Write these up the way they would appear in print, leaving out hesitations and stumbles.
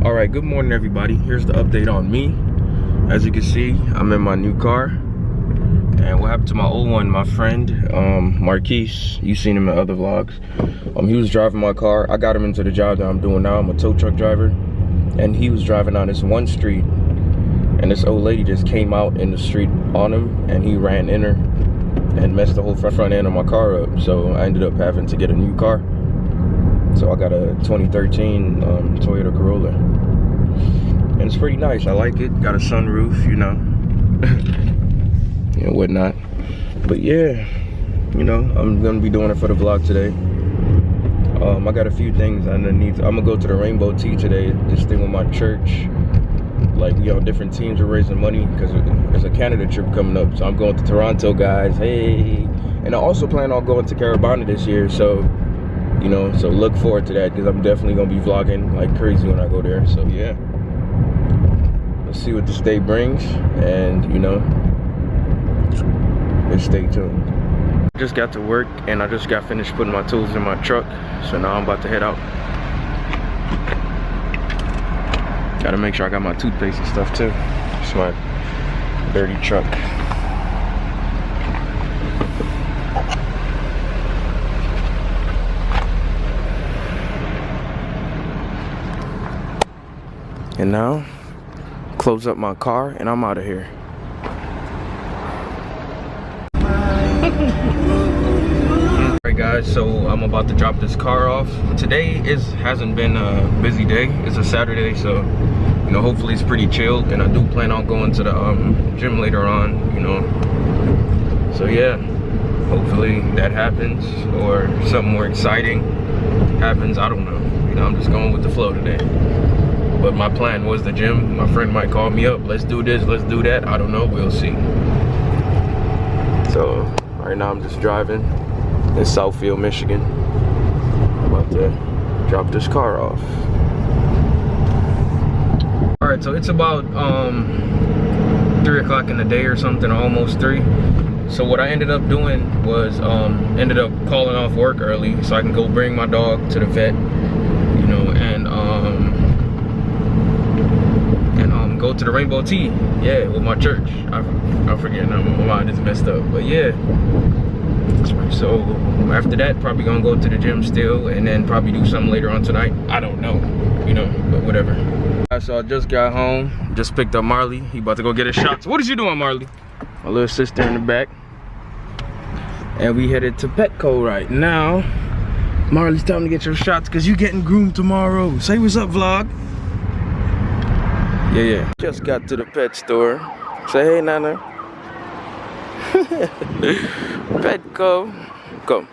All right, good morning everybody. Here's the update on me. As you can see, I'm in my new car. And what happened to my old one, my friend, Marquise, you've seen him in other vlogs. He was driving my car. I got him into the job that I'm doing now. I'm a tow truck driver. And he was driving on this one street. And this old lady just came out in the street on him. And he ran in her and messed the whole front end of my car up. So I ended up having to get a new car. So I got a 2013 Toyota Corolla. And it's pretty nice, I like it. Got a sunroof, you know, and whatnot. But yeah, you know, I'm gonna be doing it for the vlog today. I got a few things underneath. I'm gonna go to the Rainbow Tea today, this thing with my church. Like, we on different teams, we're raising money because there's a Canada trip coming up. So I'm going to Toronto, guys, hey. And I also plan on going to Carabana this year, so, you know, so look forward to that because I'm definitely gonna be vlogging like crazy when I go there, so yeah. Let's see what this day brings, and you know, let's stay tuned. I just got to work and I just got finished putting my tools in my truck, so now I'm about to head out. Gotta make sure I got my toothpaste and stuff too. It's my dirty truck. And now, close up my car and I'm out of here. Alright guys, so I'm about to drop this car off. Today hasn't been a busy day. It's a Saturday, so you know, hopefully it's pretty chilled, and I do plan on going to the gym later on, you know. So yeah, hopefully that happens, or something more exciting happens. I don't know. You know, I'm just going with the flow today. But my plan was the gym. My friend might call me up. Let's do this, let's do that. I don't know, we'll see. So right now I'm just driving in Southfield, Michigan. I'm about to drop this car off. All right, so it's about 3 o'clock in the day or something, almost 3. So what I ended up doing was ended up calling off work early so I can go bring my dog to the vet, you know, and go to the Rainbow Tea, yeah, with my church. I forget now, my mind is messed up, but yeah. So after that, probably gonna go to the gym still, and then probably do something later on tonight. I don't know, you know, but whatever. So I just got home, just picked up Marley. He about to go get his shots. What is you doing, Marley? My little sister in the back. And we headed to Petco right now. Marley's time to get your shots because you getting groomed tomorrow. Say what's up, vlog. Yeah. Just got to the pet store. Say hey, Nana. Petco. Go.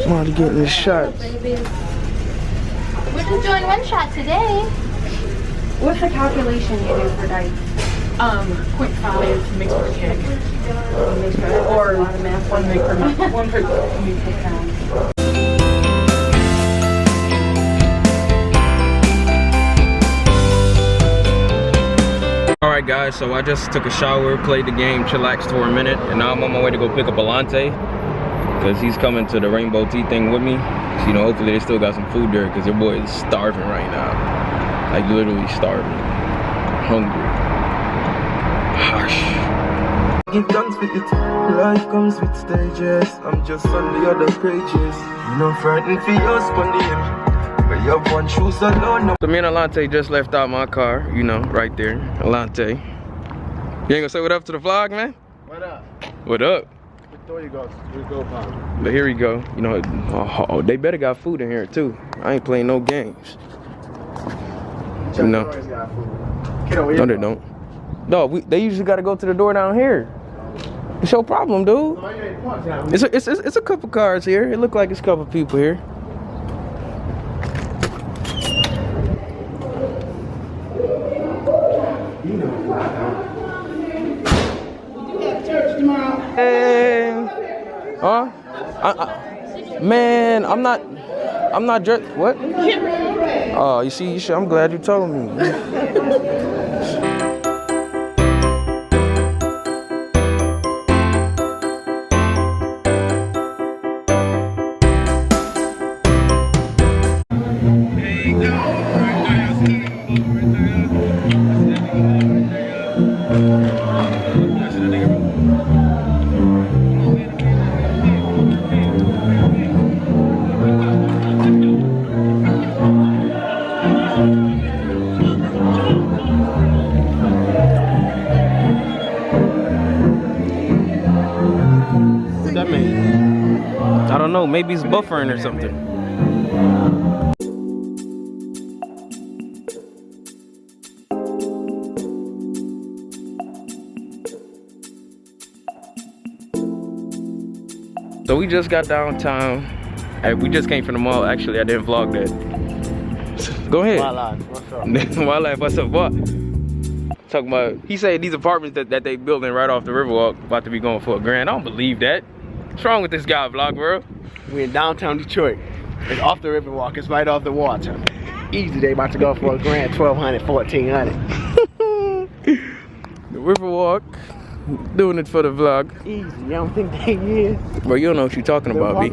Marty getting his shots. We're just doing one shot today. What's the calculation you do for dice? 0.5 mixed per keg. Or 1 mg per month. 1 per pound. Alright guys, so I just took a shower, played the game, chillaxed for a minute, and now I'm on my way to go pick up Alante. Because he's coming to the Rainbow Tea thing with me. So, you know, hopefully they still got some food there because your boy is starving right now. Like, literally starving. Hungry. Harsh. Give thanks with it. Life comes with stages. I'm just on the other pages. You know, frightened for your spondylium. But you have one shoes alone. So me and Alante just left out my car, you know, right there. Alante. You ain't gonna say what up to the vlog, man? What up? What up? What There you go. We go, Pop. But here we go. You know, oh, they better got food in here too. I ain't playing no games. You know. No, they don't. No, they usually got to go to the door down here. It's your problem, dude. It's a couple cars here. It look like it's a couple people here. Hey, huh? Man, I'm not dressed. What? Oh, you see, I'm glad you told me. That mean? I don't know, maybe it's buffering or something. So we just got downtown. Hey, we just came from the mall. Actually, I didn't vlog that. Go ahead. Wildlife, what's up? Wildlife, what's up, what? Talking about, he said these apartments that they building right off the Riverwalk about to be going for $1 grand. I don't believe that. What's wrong with this guy, vlog, bro? We in downtown Detroit. It's off the Riverwalk. It's right off the water. Easy, they about to go for $1 grand, $1,200, $1,400. The Riverwalk, doing it for the vlog. Easy, you don't think they is? Bro, you don't know what you're talking about, B.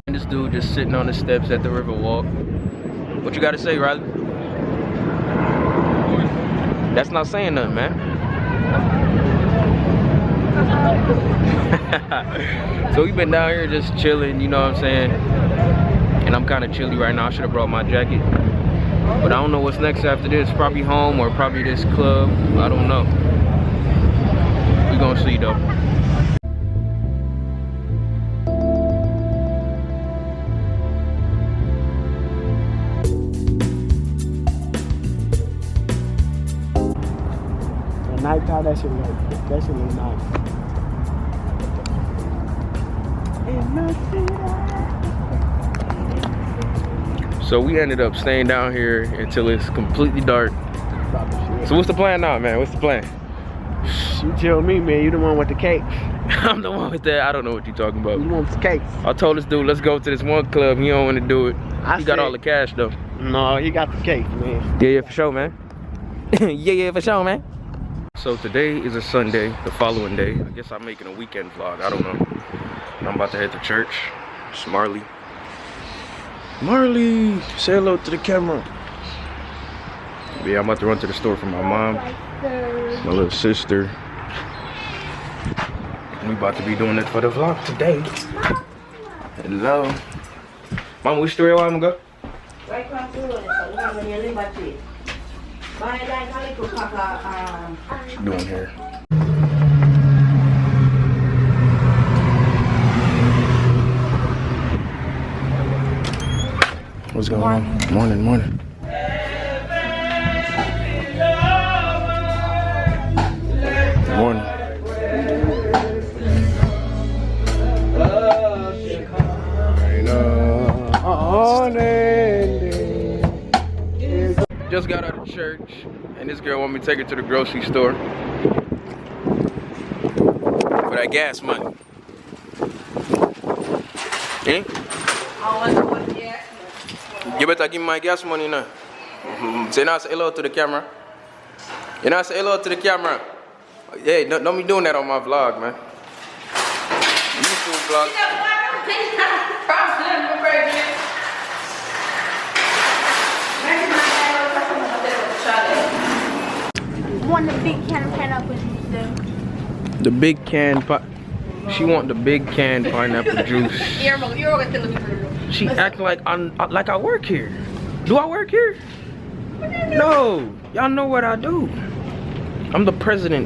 This dude just sitting on the steps at the Riverwalk. What you gotta say, Riley? That's not saying nothing, man. So we've been down here just chilling, you know what I'm saying? And I'm kind of chilly right now. I should have brought my jacket. But I don't know what's next after this. Probably home or probably this club. I don't know. We're gonna see though. Nighttime, that shit look nice. So we ended up staying down here until it's completely dark. So what's the plan now, man? What's the plan? You tell me, man. You the one with the cakes. I'm the one with that. I don't know what you're talking about. You want the cakes? I told this dude, let's go to this one club. He don't want to do it. He got all the cash though. No, he got the cakes, man. Yeah, for sure, man. yeah, for sure, man. So today is a Sunday, the following day. I guess I'm making a weekend vlog, I don't know. And I'm about to head to church. It's Marley. Marley, say hello to the camera. Yeah, I'm about to run to the store for my mom, my little sister. And we about to be doing it for the vlog today. Hello. Mom, which store you want to go? Right across the road, when you live at it. Buy like a little pack of, What you doing here? What's going on? Morning, morning. Morning. Just got out of church, and this girl want me to take her to the grocery store for for that gas money. Eh? You better give me my gas money now. Say now, say hello to the camera. You know, say hello to the camera. Hey, don't be doing that on my vlog, man. YouTube vlog. Want the big can of pineapple juice then? The big can she want the big can pineapple juice. She act like like I work here. Do I work here? No. Y'all know what I do. I'm the president.